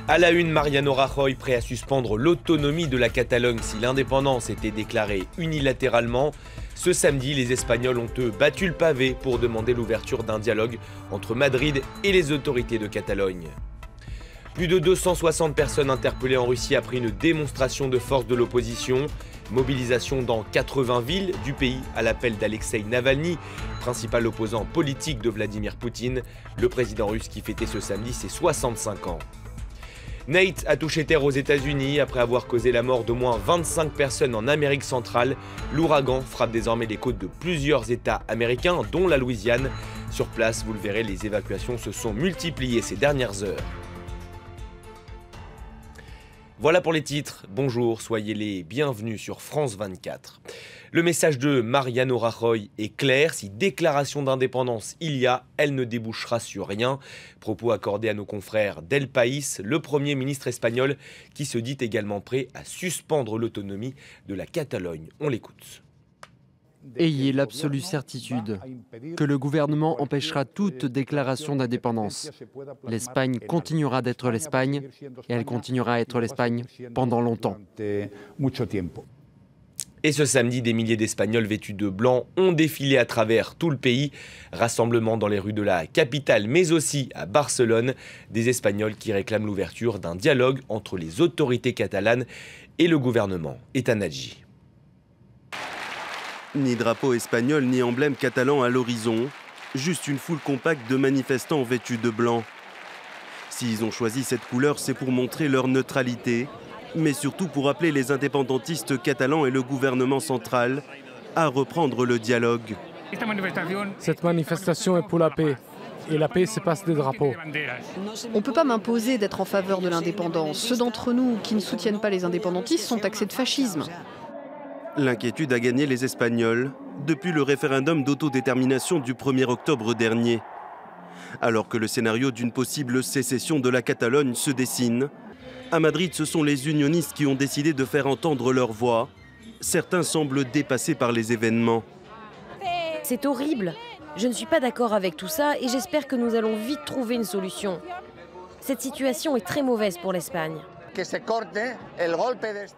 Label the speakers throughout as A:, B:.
A: À la une, Mariano Rajoy prêt à suspendre l'autonomie de la Catalogne si l'indépendance était déclarée unilatéralement. Ce samedi, les Espagnols ont battu le pavé pour demander l'ouverture d'un dialogue entre Madrid et les autorités de Catalogne. Plus de 260 personnes interpellées en Russie après une démonstration de force de l'opposition. Mobilisation dans 80 villes du pays à l'appel d'Alexeï Navalny, principal opposant politique de Vladimir Poutine, le président russe qui fêtait ce samedi ses 65 ans. Nate a touché terre aux États-Unis après avoir causé la mort d'au moins 25 personnes en Amérique centrale. L'ouragan frappe désormais les côtes de plusieurs États américains, dont la Louisiane. Sur place, vous le verrez, les évacuations se sont multipliées ces dernières heures. Voilà pour les titres. Bonjour, soyez les bienvenus sur France 24. Le message de Mariano Rajoy est clair. Si déclaration d'indépendance il y a, elle ne débouchera sur rien. Propos accordés à nos confrères d'El País, le Premier ministre espagnol qui se dit également prêt à suspendre l'autonomie de la Catalogne. On l'écoute.
B: Ayez l'absolue certitude que le gouvernement empêchera toute déclaration d'indépendance. L'Espagne continuera d'être l'Espagne et elle continuera à être l'Espagne pendant longtemps.
A: Et ce samedi, des milliers d'Espagnols vêtus de blanc ont défilé à travers tout le pays. Rassemblement dans les rues de la capitale, mais aussi à Barcelone. Des Espagnols qui réclament l'ouverture d'un dialogue entre les autorités catalanes et le gouvernement Etanagi.
C: Ni drapeau espagnol, ni emblème catalan à l'horizon, juste une foule compacte de manifestants vêtus de blanc. S'ils ont choisi cette couleur, c'est pour montrer leur neutralité, mais surtout pour appeler les indépendantistes catalans et le gouvernement central à reprendre le dialogue.
D: Cette manifestation est pour la paix. Et la paix, c'est pas des drapeaux.
E: On ne peut pas m'imposer d'être en faveur de l'indépendance. Ceux d'entre nous qui ne soutiennent pas les indépendantistes sont taxés de fascisme.
C: L'inquiétude a gagné les Espagnols depuis le référendum d'autodétermination du 1er octobre dernier. Alors que le scénario d'une possible sécession de la Catalogne se dessine, à Madrid, ce sont les unionistes qui ont décidé de faire entendre leur voix. Certains semblent dépassés par les événements.
F: C'est horrible. Je ne suis pas d'accord avec tout ça et j'espère que nous allons vite trouver une solution. Cette situation est très mauvaise pour l'Espagne.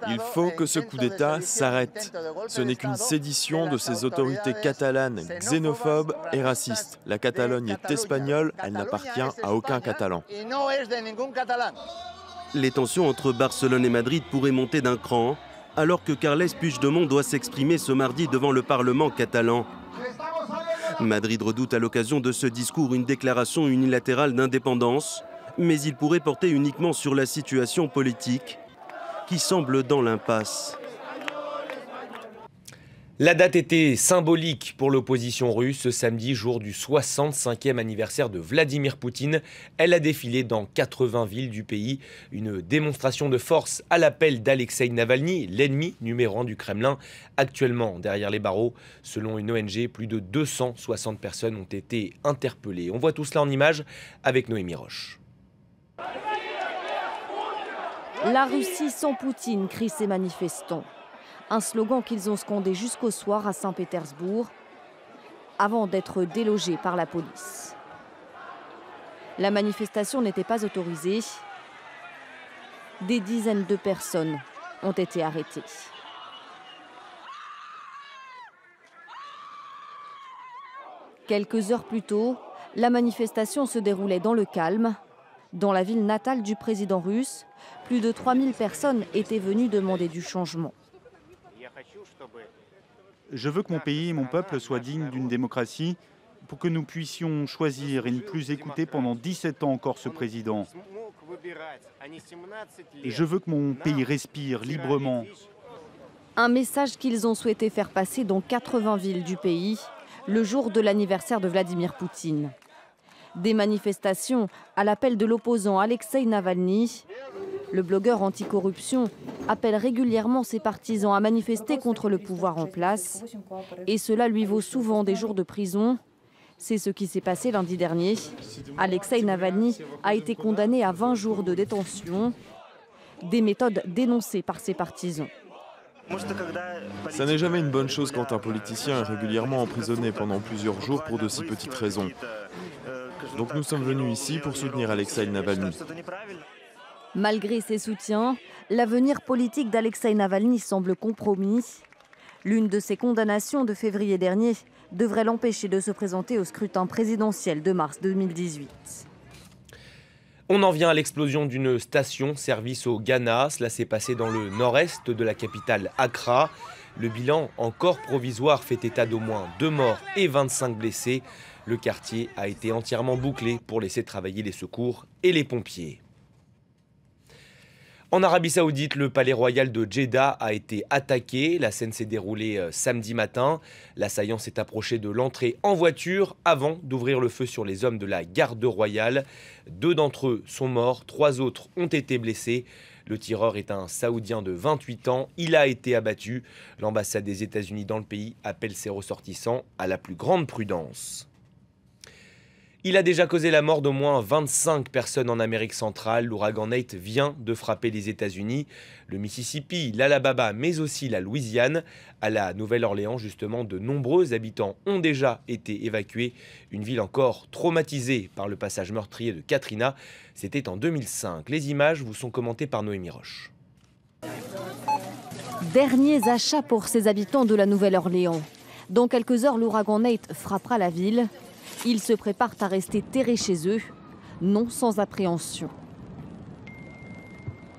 G: Il faut que ce coup d'État s'arrête. Ce n'est qu'une sédition de ces autorités catalanes xénophobes et racistes. La Catalogne est espagnole, elle n'appartient à aucun Catalan.
C: Les tensions entre Barcelone et Madrid pourraient monter d'un cran, alors que Carles Puigdemont doit s'exprimer ce mardi devant le Parlement catalan. Madrid redoute à l'occasion de ce discours une déclaration unilatérale d'indépendance, mais il pourrait porter uniquement sur la situation politique qui semble dans l'impasse.
A: La date était symbolique pour l'opposition russe. Ce samedi, jour du 65e anniversaire de Vladimir Poutine, elle a défilé dans 80 villes du pays. Une démonstration de force à l'appel d'Alexeï Navalny, l'ennemi numéro 1 du Kremlin, actuellement derrière les barreaux. Selon une ONG, plus de 260 personnes ont été interpellées. On voit tout cela en images avec Noémie Roche.
H: La Russie sans Poutine, crient ces manifestants. Un slogan qu'ils ont scandé jusqu'au soir à Saint-Pétersbourg, avant d'être délogés par la police. La manifestation n'était pas autorisée. Des dizaines de personnes ont été arrêtées. Quelques heures plus tôt, la manifestation se déroulait dans le calme. Dans la ville natale du président russe, plus de 3000 personnes étaient venues demander du changement.
I: Je veux que mon pays et mon peuple soient dignes d'une démocratie pour que nous puissions choisir et ne plus écouter pendant 17 ans encore ce président. Je veux que mon pays respire librement.
H: Un message qu'ils ont souhaité faire passer dans 80 villes du pays, le jour de l'anniversaire de Vladimir Poutine. Des manifestations à l'appel de l'opposant Alexeï Navalny. Le blogueur anticorruption appelle régulièrement ses partisans à manifester contre le pouvoir en place. Et cela lui vaut souvent des jours de prison. C'est ce qui s'est passé lundi dernier. Alexeï Navalny a été condamné à 20 jours de détention. Des méthodes dénoncées par ses partisans.
G: Ça n'est jamais une bonne chose quand un politicien est régulièrement emprisonné pendant plusieurs jours pour de si petites raisons. Donc nous sommes venus ici pour soutenir Alexeï Navalny.
H: Malgré ses soutiens, l'avenir politique d'Alexeï Navalny semble compromis. L'une de ses condamnations de février dernier devrait l'empêcher de se présenter au scrutin présidentiel de mars 2018.
A: On en vient à l'explosion d'une station-service au Ghana. Cela s'est passé dans le nord-est de la capitale Accra. Le bilan, encore provisoire, fait état d'au moins 2 morts et 25 blessés. Le quartier a été entièrement bouclé pour laisser travailler les secours et les pompiers. En Arabie Saoudite, le palais royal de Jeddah a été attaqué. La scène s'est déroulée samedi matin. L'assaillant s'est approché de l'entrée en voiture avant d'ouvrir le feu sur les hommes de la garde royale. 2 d'entre eux sont morts, 3 autres ont été blessés. Le tireur est un Saoudien de 28 ans. Il a été abattu. L'ambassade des États-Unis dans le pays appelle ses ressortissants à la plus grande prudence. Il a déjà causé la mort d'au moins 25 personnes en Amérique centrale. L'ouragan Nate vient de frapper les États-Unis, le Mississippi, l'Alabama, mais aussi la Louisiane. À la Nouvelle-Orléans, justement, de nombreux habitants ont déjà été évacués. Une ville encore traumatisée par le passage meurtrier de Katrina. C'était en 2005. Les images vous sont commentées par Noémie Roche.
H: Derniers achats pour ces habitants de la Nouvelle-Orléans. Dans quelques heures, l'ouragan Nate frappera la ville. Ils se préparent à rester terrés chez eux, non sans appréhension.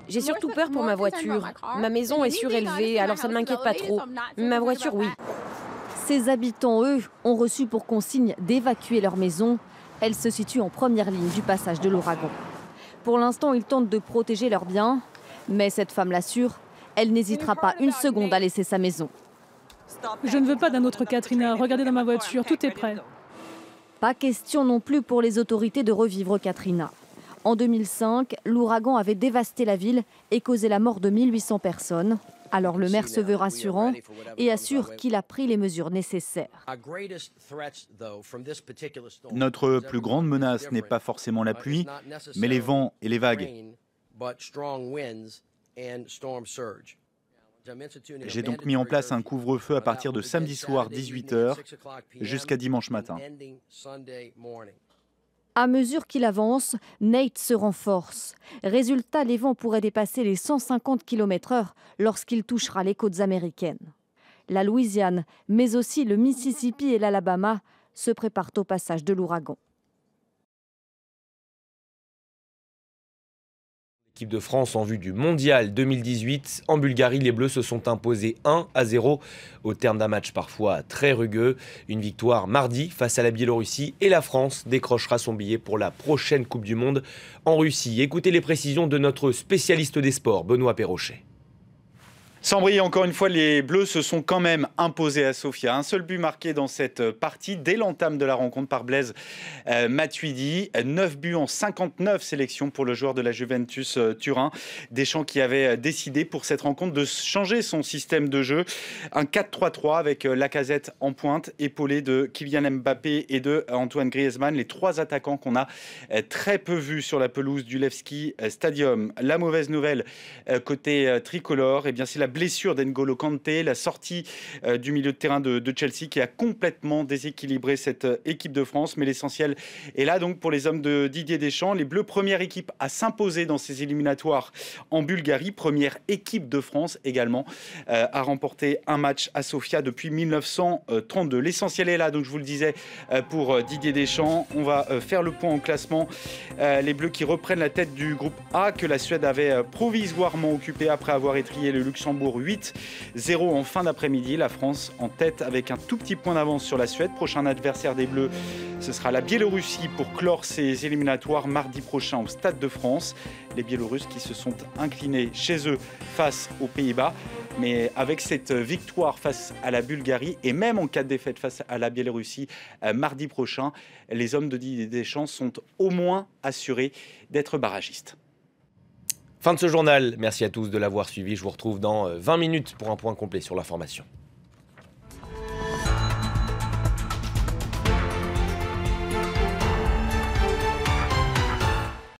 F: J'ai surtout peur pour ma voiture. Ma maison est surélevée, alors ça ne m'inquiète pas trop. Ma voiture, oui.
H: Ces habitants, eux, ont reçu pour consigne d'évacuer leur maison. Elle se situe en première ligne du passage de l'ouragan. Pour l'instant, ils tentent de protéger leurs biens, mais cette femme l'assure, elle n'hésitera pas une seconde à laisser sa maison.
J: Je ne veux pas d'un autre Katrina. Regardez dans ma voiture, tout est prêt.
H: Pas question non plus pour les autorités de revivre Katrina. En 2005, l'ouragan avait dévasté la ville et causé la mort de 1800 personnes. Alors le maire se veut rassurant et assure qu'il a pris les mesures nécessaires.
I: Notre plus grande menace n'est pas forcément la pluie, mais les vents et les vagues. J'ai donc mis en place un couvre-feu à partir de samedi soir 18h jusqu'à dimanche matin.
H: À mesure qu'il avance, Nate se renforce. Résultat, les vents pourraient dépasser les 150 km/h lorsqu'il touchera les côtes américaines. La Louisiane, mais aussi le Mississippi et l'Alabama se préparent au passage de l'ouragan.
A: L'équipe de France en vue du Mondial 2018. En Bulgarie, les Bleus se sont imposés 1-0 au terme d'un match parfois très rugueux. Une victoire mardi face à la Biélorussie et la France décrochera son billet pour la prochaine Coupe du Monde en Russie. Écoutez les précisions de notre spécialiste des sports, Benoît Perrochet.
I: Sans briller, encore une fois, les Bleus se sont quand même imposés à Sofia. Un seul but marqué dans cette partie dès l'entame de la rencontre par Blaise Matuidi. 9 buts en 59 sélections pour le joueur de la Juventus Turin. Deschamps qui avait décidé pour cette rencontre de changer son système de jeu. Un 4-3-3 avec Lacazette en pointe, épaulé de Kylian Mbappé et de Antoine Griezmann. Les 3 attaquants qu'on a très peu vus sur la pelouse du Levski Stadium. La mauvaise nouvelle côté tricolore, eh bien c'est la blessure d'N'Golo Kanté, la sortie du milieu de terrain de Chelsea qui a complètement déséquilibré cette équipe de France. Mais l'essentiel est là donc pour les hommes de Didier Deschamps. Les Bleus, première équipe à s'imposer dans ces éliminatoires en Bulgarie. Première équipe de France également à remporter un match à Sofia depuis 1932. L'essentiel est là, donc je vous le disais, pour Didier Deschamps. On va faire le point en classement. Les Bleus qui reprennent la tête du groupe A que la Suède avait provisoirement occupé après avoir étrié le Luxembourg 8-0 en fin d'après-midi. La France en tête avec un tout petit point d'avance sur la Suède. Prochain adversaire des Bleus, ce sera la Biélorussie pour clore ces éliminatoires mardi prochain au Stade de France. Les Biélorusses qui se sont inclinés chez eux face aux Pays-Bas. Mais avec cette victoire face à la Bulgarie et même en cas de défaite face à la Biélorussie mardi prochain, les hommes de Didier Deschamps sont au moins assurés d'être barragistes.
A: Fin de ce journal. Merci à tous de l'avoir suivi. Je vous retrouve dans 20 minutes pour un point complet sur l'information.